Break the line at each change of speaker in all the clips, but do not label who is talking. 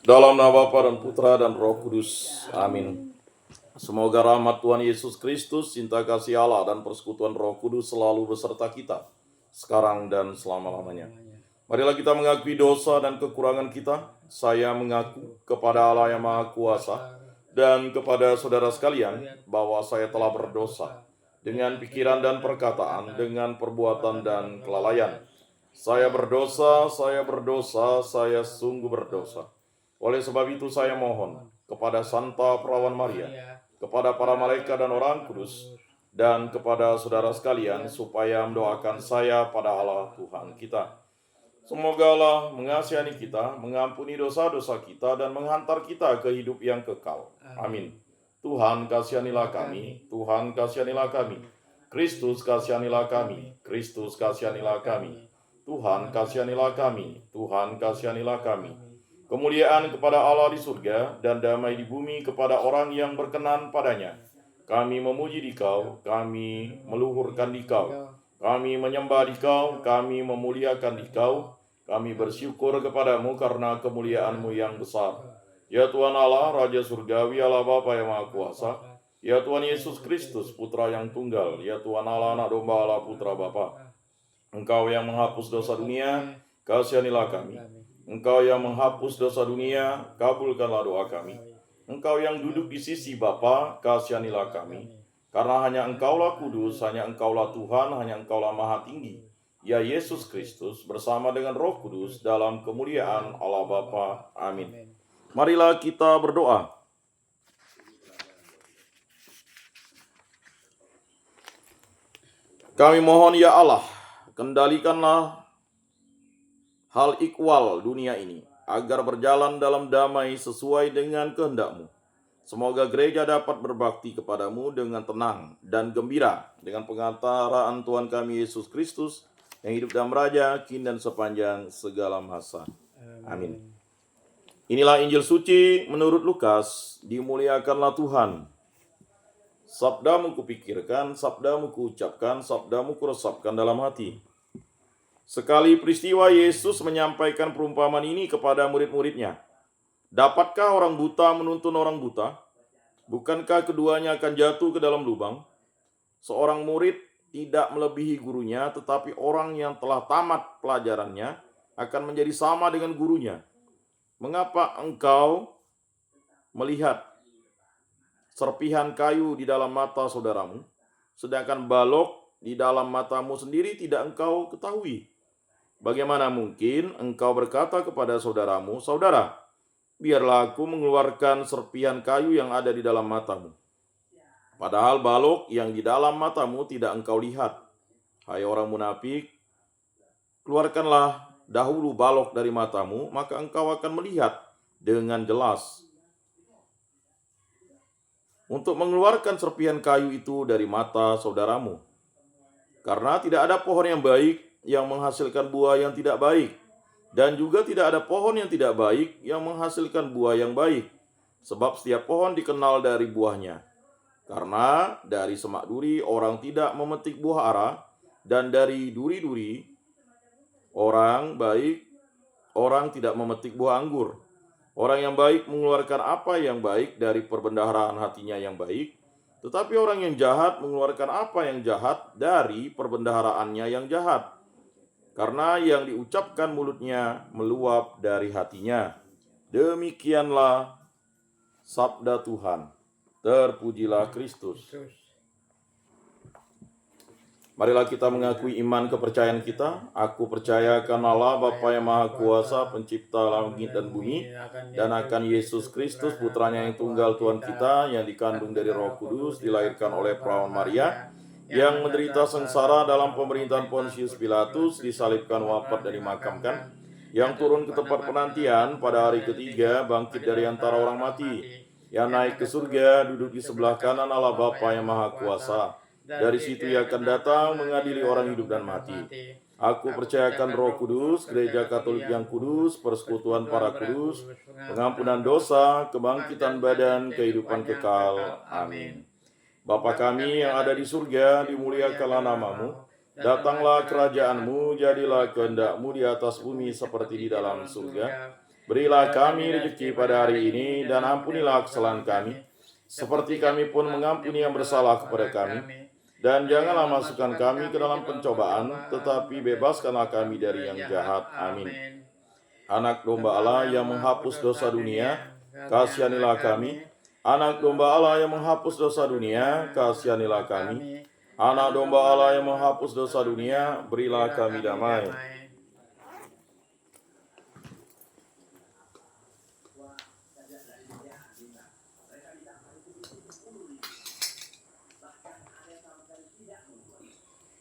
Dalam nama Bapa dan Putra dan Roh Kudus. Amin. Semoga rahmat Tuhan Yesus Kristus, cinta kasih Allah, dan persekutuan Roh Kudus selalu beserta kita, sekarang dan selama-lamanya. Marilah kita mengakui dosa dan kekurangan kita. Saya mengaku kepada Allah yang Maha Kuasa dan kepada saudara sekalian bahwa saya telah berdosa dengan pikiran dan perkataan, dengan perbuatan dan kelalaian. Saya berdosa, saya sungguh berdosa. Oleh sebab itu saya mohon kepada Santa Perawan Maria, kepada para malaikat dan orang kudus, dan kepada saudara sekalian supaya mendoakan saya pada Allah Tuhan kita. Semoga Allah mengasihani kita, mengampuni dosa-dosa kita, dan menghantar kita ke hidup yang kekal. Amin. Tuhan kasihanilah kami, Tuhan kasihanilah kami. Kristus kasihanilah kami, Kristus kasihanilah kami. Tuhan kasihanilah kami, Tuhan kasihanilah kami. Kemuliaan kepada Allah di surga dan damai di bumi kepada orang yang berkenan padanya. Kami memuji Dikau, kami meluhurkan Dikau, kami menyembah Dikau, kami memuliakan Dikau, kami bersyukur kepadamu karena kemuliaan-Mu yang besar. Ya Tuhan Allah, Raja Surgawi, Allah Bapa yang Maha Kuasa, ya Tuhan Yesus Kristus, Putra yang tunggal, ya Tuhan Allah, Anak Domba Allah, Putra Bapa. Engkau yang menghapus dosa dunia, kasihanilah kami. Engkau yang menghapus dosa dunia, kabulkanlah doa kami. Engkau yang duduk di sisi Bapa, kasihanilah kami. Karena hanya Engkaulah kudus, hanya Engkaulah Tuhan, hanya Engkaulah Maha Tinggi. Ya Yesus Kristus bersama dengan Roh Kudus dalam kemuliaan Allah Bapa. Amin. Marilah kita berdoa. Kami mohon ya Allah, kendalikanlah hal ikhwal dunia ini, agar berjalan dalam damai sesuai dengan kehendak-Mu. Semoga gereja dapat berbakti kepadamu dengan tenang dan gembira, dengan pengantaraan Tuhan kami Yesus Kristus, yang hidup dan meraja, kini dan sepanjang segala masa. Amin. Inilah Injil suci menurut Lukas, dimuliakanlah Tuhan. Sabdamu kupikirkan, sabdamu kuucapkan, sabdamu kuresapkan dalam hati. Sekali peristiwa Yesus menyampaikan perumpamaan ini kepada murid-muridnya. Dapatkah orang buta menuntun orang buta? Bukankah keduanya akan jatuh ke dalam lubang? Seorang murid tidak melebihi gurunya, tetapi orang yang telah tamat pelajarannya akan menjadi sama dengan gurunya. Mengapa engkau melihat serpihan kayu di dalam mata saudaramu, sedangkan balok di dalam matamu sendiri tidak engkau ketahui? Bagaimana mungkin engkau berkata kepada saudaramu, "Saudara, biarlah aku mengeluarkan serpihan kayu yang ada di dalam matamu," padahal balok yang di dalam matamu tidak engkau lihat? Hai orang munafik, keluarkanlah dahulu balok dari matamu, maka engkau akan melihat dengan jelas untuk mengeluarkan serpihan kayu itu dari mata saudaramu. Karena tidak ada pohon yang baik yang menghasilkan buah yang tidak baik, dan juga tidak ada pohon yang tidak baik yang menghasilkan buah yang baik. Sebab setiap pohon dikenal dari buahnya. Karena dari semak duri orang tidak memetik buah ara, dan dari duri-duri orang tidak memetik buah anggur. Orang yang baik mengeluarkan apa yang baik dari perbendaharaan hatinya yang baik, tetapi orang yang jahat mengeluarkan apa yang jahat dari perbendaharaannya yang jahat. Karena yang diucapkan mulutnya meluap dari hatinya. Demikianlah sabda Tuhan. Terpujilah Kristus. Marilah kita mengakui iman kepercayaan kita. Aku percaya akan Allah Bapa yang Maha Kuasa, pencipta langit dan bumi, dan akan Yesus Kristus, putranya yang tunggal Tuhan kita, yang dikandung dari Roh Kudus, dilahirkan oleh Perawan Maria, yang menderita sengsara dalam pemerintahan Pontius Pilatus, disalibkan, wafat dan dimakamkan, yang turun ke tempat penantian pada hari ketiga, bangkit dari antara orang mati, yang naik ke surga, duduk di sebelah kanan Allah Bapa yang Maha Kuasa. Dari situ ia akan datang mengadili orang hidup dan mati. Aku percayakan Roh Kudus, Gereja Katolik yang kudus, persekutuan para kudus, pengampunan dosa, kebangkitan badan, kehidupan kekal. Amin. Bapa kami yang ada di surga, dimuliakanlah namamu. Datanglah kerajaan-Mu, jadilah kehendak-Mu di atas bumi seperti di dalam surga. Berilah kami rezeki pada hari ini, dan ampunilah kesalahan kami, seperti kami pun mengampuni yang bersalah kepada kami. Dan janganlah masukkan kami ke dalam pencobaan, tetapi bebaskanlah kami dari yang jahat. Amin. Anak domba Allah yang menghapus dosa dunia, kasihanilah kami. Anak domba Allah yang menghapus dosa dunia, kasihanilah kami. Anak domba Allah yang menghapus dosa dunia, berilah kami damai.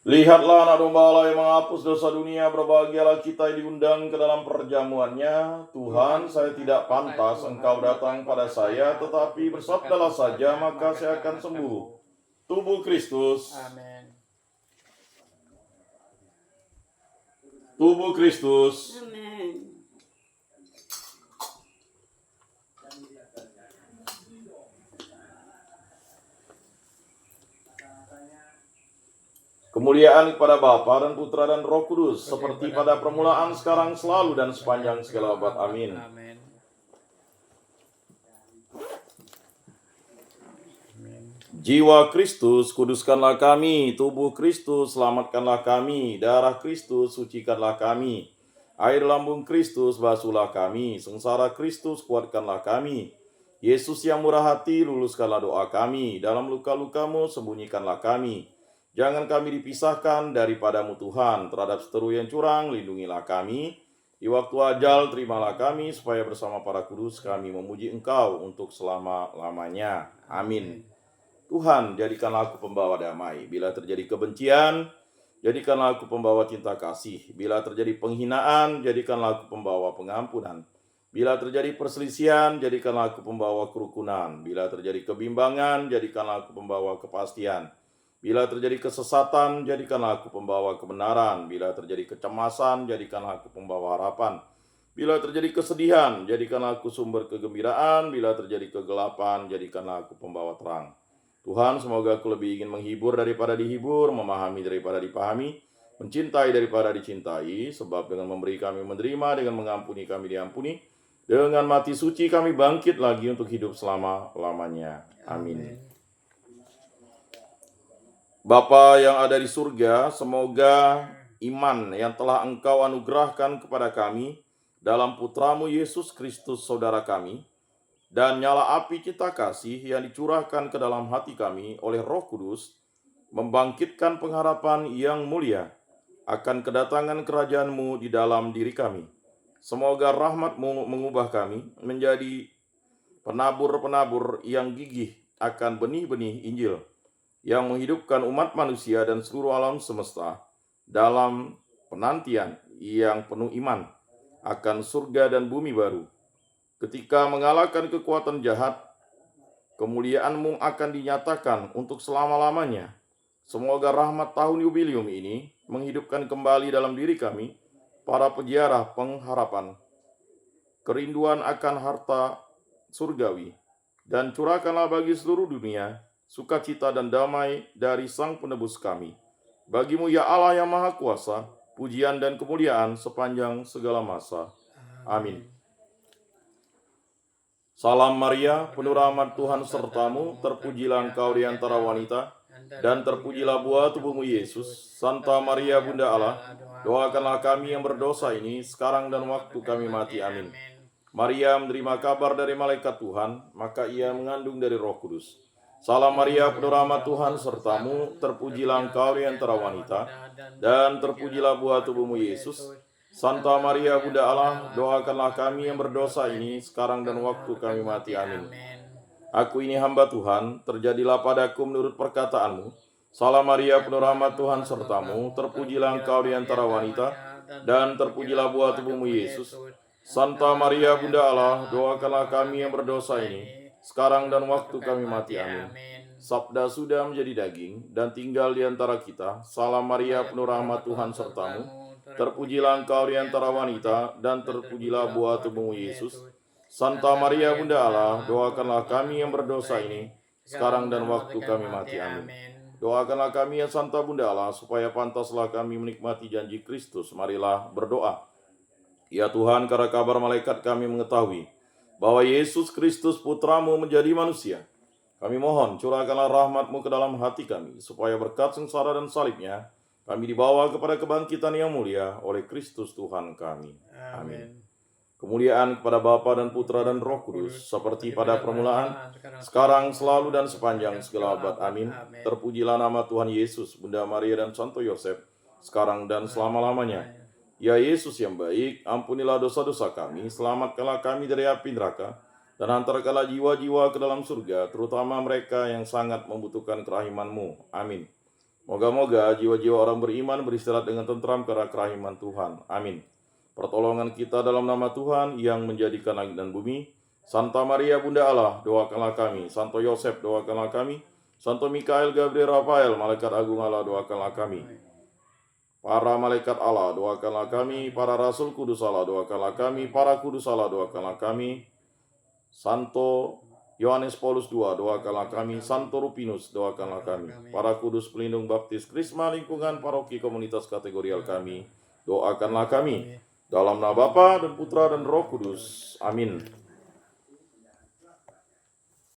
Lihatlah anak domba Allah yang menghapus dosa dunia, berbahagialah kita yang diundang ke dalam perjamuannya. Tuhan, saya tidak pantas Engkau datang pada saya, tetapi bersabdalah saja, maka saya akan sembuh. Tubuh Kristus.
Amin.
Tubuh Kristus.
Amin.
Kemuliaan kepada Bapa dan Putra dan Roh Kudus, seperti pada permulaan, sekarang, selalu, dan sepanjang segala abad. Amin.
Amin.
Jiwa Kristus, kuduskanlah kami. Tubuh Kristus, selamatkanlah kami. Darah Kristus, sucikanlah kami. Air lambung Kristus, basuhlah kami. Sengsara Kristus, kuatkanlah kami. Yesus yang murah hati, luluskanlah doa kami. Dalam luka-lukamu, sembunyikanlah kami. Jangan kami dipisahkan daripadamu Tuhan. Terhadap seteru yang curang, lindungilah kami. Di waktu ajal, terimalah kami, supaya bersama para kudus kami memuji Engkau untuk selama-lamanya. Amin. Tuhan, jadikanlah aku pembawa damai. Bila terjadi kebencian, jadikanlah aku pembawa cinta kasih. Bila terjadi penghinaan, jadikanlah aku pembawa pengampunan. Bila terjadi perselisihan, jadikanlah aku pembawa kerukunan. Bila terjadi kebimbangan, jadikanlah aku pembawa kepastian. Bila terjadi kesesatan, jadikanlah aku pembawa kebenaran. Bila terjadi kecemasan, jadikanlah aku pembawa harapan. Bila terjadi kesedihan, jadikanlah aku sumber kegembiraan. Bila terjadi kegelapan, jadikanlah aku pembawa terang. Tuhan, semoga aku lebih ingin menghibur daripada dihibur, memahami daripada dipahami, mencintai daripada dicintai, sebab dengan memberi kami menerima, dengan mengampuni kami diampuni, dengan mati suci kami bangkit lagi untuk hidup selama-lamanya. Amin. Bapa yang ada di surga, semoga iman yang telah Engkau anugerahkan kepada kami dalam Putramu Yesus Kristus Saudara kami, dan nyala api cinta kasih yang dicurahkan ke dalam hati kami oleh Roh Kudus, membangkitkan pengharapan yang mulia akan kedatangan kerajaan-Mu di dalam diri kami. Semoga rahmat-Mu mengubah kami menjadi penabur-penabur yang gigih akan benih-benih Injil, yang menghidupkan umat manusia dan seluruh alam semesta dalam penantian yang penuh iman akan surga dan bumi baru. Ketika mengalahkan kekuatan jahat, kemuliaan-Mu akan dinyatakan untuk selama-lamanya. Semoga rahmat tahun jubilium ini menghidupkan kembali dalam diri kami para peziarah pengharapan, kerinduan akan harta surgawi, dan curahkanlah bagi seluruh dunia sukacita dan damai dari Sang Penebus kami. Bagi-Mu ya Allah yang Maha Kuasa, pujian dan kemuliaan sepanjang segala masa. Amin. Salam Maria, penuh rahmat Tuhan sertamu, terpujilah engkau di antara wanita, dan terpujilah buah tubuhmu Yesus. Santa Maria Bunda Allah, doakanlah kami yang berdosa ini, sekarang dan waktu kami mati. Amin. Maria menerima kabar dari malaikat Tuhan, maka ia mengandung dari Roh Kudus. Salam Maria, penuh rahmat Tuhan sertamu, terpujilah engkau di antara wanita, dan terpujilah buah tubuhmu Yesus. Santa Maria Bunda Allah, doakanlah kami yang berdosa ini, sekarang dan waktu kami mati. Amin. Aku ini hamba Tuhan, terjadilah padaku menurut perkataan-Mu. Salam Maria, penuh rahmat Tuhan sertamu, terpujilah engkau di antara wanita, dan terpujilah buah tubuhmu Yesus. Santa Maria Bunda Allah, doakanlah kami yang berdosa ini, sekarang dan waktu kami mati. Amin. Sabda sudah menjadi daging dan tinggal di antara kita. Salam Maria, penuh rahmat Tuhan sertamu, terpujilah engkau di antara wanita, dan terpujilah buah tubuhmu Yesus. Santa Maria Bunda Allah, doakanlah kami yang berdosa ini, sekarang dan waktu kami mati. Amin. Doakanlah kami ya Santa Bunda Allah, supaya pantaslah kami menikmati janji Kristus. Marilah berdoa. Ya Tuhan, karena kabar malaikat kami mengetahui bahwa Yesus Kristus Putramu menjadi manusia. Kami mohon curahkanlah rahmat-Mu ke dalam hati kami, supaya berkat sengsara dan salibnya, kami dibawa kepada kebangkitan yang mulia oleh Kristus Tuhan kami. Amin. Kemuliaan kepada Bapa dan Putra dan Roh Kudus, seperti pada permulaan, sekarang, selalu, dan sepanjang segala abad. Amin. Terpujilah nama Tuhan Yesus, Bunda Maria dan Santo Yosef, sekarang dan selama-lamanya. Ya Yesus yang baik, ampunilah dosa-dosa kami, selamatkanlah kami dari api neraka, dan hantarkanlah jiwa-jiwa ke dalam surga, terutama mereka yang sangat membutuhkan kerahiman-Mu. Amin. Moga-moga jiwa-jiwa orang beriman beristirahat dengan tentram karena kerahiman Tuhan. Amin. Pertolongan kita dalam nama Tuhan yang menjadikan langit dan bumi. Santa Maria Bunda Allah, doakanlah kami. Santo Yosef, doakanlah kami. Santo Mikael, Gabriel, Rafael, Malaikat Agung Allah, doakanlah kami. Para malaikat Allah, doakanlah kami. Para rasul kudus Allah, doakanlah kami. Para kudus Allah, doakanlah kami. Santo Yohanes Paulus II, doakanlah kami. Santo Rupinus, doakanlah kami. Para kudus pelindung baptis Krisma lingkungan paroki komunitas kategorial kami, doakanlah kami. Dalam nama Bapa dan Putra dan Roh Kudus. Amin.